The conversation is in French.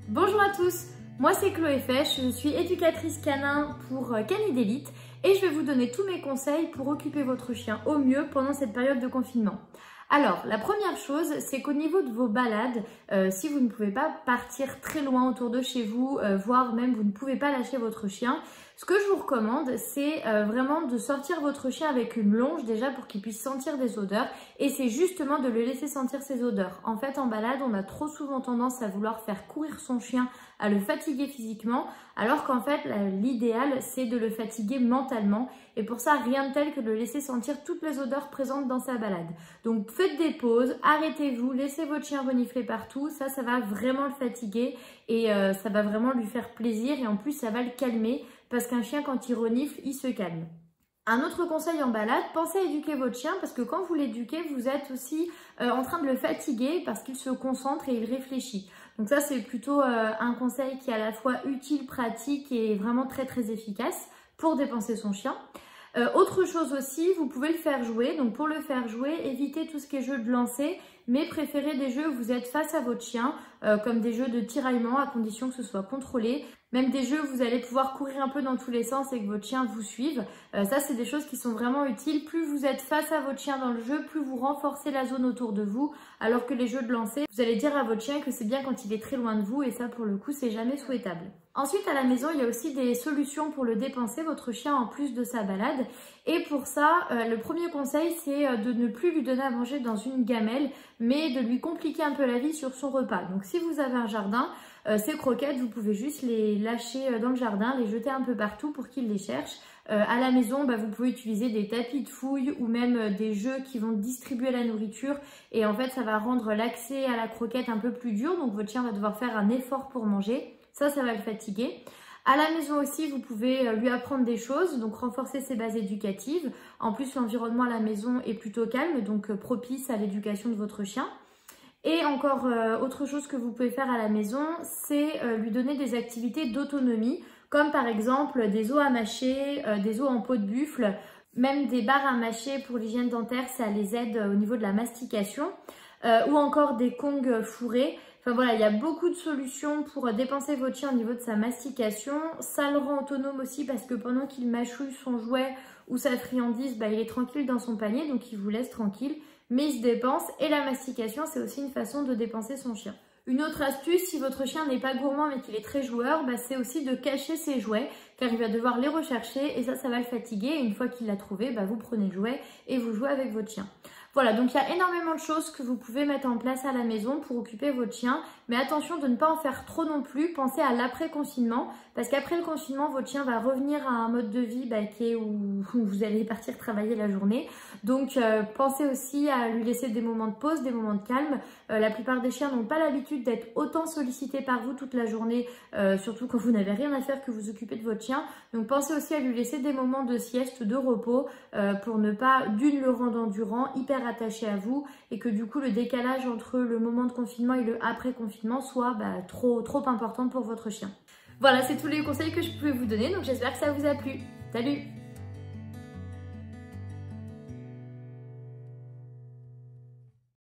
Bonjour à tous, moi c'est Chloé Fesch, je suis éducatrice canin pour Canidelite et je vais vous donner tous mes conseils pour occuper votre chien au mieux pendant cette période de confinement. Alors, la première chose, c'est qu'au niveau de vos balades, si vous ne pouvez pas partir très loin autour de chez vous, voire même vous ne pouvez pas lâcher votre chien, ce que je vous recommande, c'est vraiment de sortir votre chien avec une longe déjà pour qu'il puisse sentir des odeurs et c'est justement de le laisser sentir ces odeurs. En fait, en balade, on a trop souvent tendance à vouloir faire courir son chien, à le fatiguer physiquement, alors qu'en fait, l'idéal, c'est de le fatiguer mentalement et pour ça, rien de tel que de le laisser sentir toutes les odeurs présentes dans sa balade. Donc, faites des pauses, arrêtez-vous, laissez votre chien renifler partout, ça va vraiment le fatiguer et ça va vraiment lui faire plaisir et en plus, ça va le calmer parce qu'un chien, quand il renifle, il se calme. Un autre conseil en balade, pensez à éduquer votre chien parce que quand vous l'éduquez, vous êtes aussi en train de le fatiguer parce qu'il se concentre et il réfléchit. Donc ça, c'est plutôt un conseil qui est à la fois utile, pratique et vraiment très efficace pour dépenser son chien. Autre chose aussi, vous pouvez le faire jouer. Donc pour le faire jouer, évitez tout ce qui est jeu de lancer, mais préférez des jeux où vous êtes face à votre chien, comme des jeux de tiraillement à condition que ce soit contrôlé. Même des jeux où vous allez pouvoir courir un peu dans tous les sens et que votre chien vous suive. Ça, c'est des choses qui sont vraiment utiles. Plus vous êtes face à votre chien dans le jeu, plus vous renforcez la zone autour de vous. Alors que les jeux de lancer, vous allez dire à votre chien que c'est bien quand il est très loin de vous et ça, pour le coup, c'est jamais souhaitable. Ensuite, à la maison, il y a aussi des solutions pour le dépenser, votre chien, en plus de sa balade. Et pour ça, le premier conseil, c'est de ne plus lui donner à manger dans une gamelle, mais de lui compliquer un peu la vie sur son repas. Donc, si vous avez un jardin, ces croquettes, vous pouvez juste les lâcher dans le jardin, les jeter un peu partout pour qu'il les cherche. À la maison, vous pouvez utiliser des tapis de fouille ou même des jeux qui vont distribuer la nourriture. Et en fait, ça va rendre l'accès à la croquette un peu plus dur. Donc, votre chien va devoir faire un effort pour manger. Ça va le fatiguer. À la maison aussi, vous pouvez lui apprendre des choses, donc renforcer ses bases éducatives. En plus, l'environnement à la maison est plutôt calme, donc propice à l'éducation de votre chien. Et encore autre chose que vous pouvez faire à la maison, c'est lui donner des activités d'autonomie, comme par exemple des os à mâcher, des os en peau de buffle, même des barres à mâcher pour l'hygiène dentaire, ça les aide au niveau de la mastication, ou encore des kongs fourrés. Enfin voilà, il y a beaucoup de solutions pour dépenser votre chien au niveau de sa mastication. Ça le rend autonome aussi parce que pendant qu'il mâchouille son jouet ou sa friandise, il est tranquille dans son panier, donc il vous laisse tranquille. Mais il se dépense et la mastication, c'est aussi une façon de dépenser son chien. Une autre astuce, si votre chien n'est pas gourmand mais qu'il est très joueur, c'est aussi de cacher ses jouets car il va devoir les rechercher et ça va le fatiguer. Et une fois qu'il l'a trouvé, vous prenez le jouet et vous jouez avec votre chien. Voilà, donc il y a énormément de choses que vous pouvez mettre en place à la maison pour occuper votre chien. Mais attention de ne pas en faire trop non plus. Pensez à l'après-confinement parce qu'après le confinement, votre chien va revenir à un mode de vie qui est où vous allez partir travailler la journée. Donc pensez aussi à lui laisser des moments de pause, des moments de calme. La plupart des chiens n'ont pas l'habitude d'être autant sollicités par vous toute la journée, surtout quand vous n'avez rien à faire que vous occupez de votre chien. Donc pensez aussi à lui laisser des moments de sieste, de repos pour ne pas le rendre endurant, hyper attaché à vous et que du coup le décalage entre le moment de confinement et le après-confinement soit trop important pour votre chien. Voilà, c'est tous les conseils que je pouvais vous donner, donc j'espère que ça vous a plu. Salut!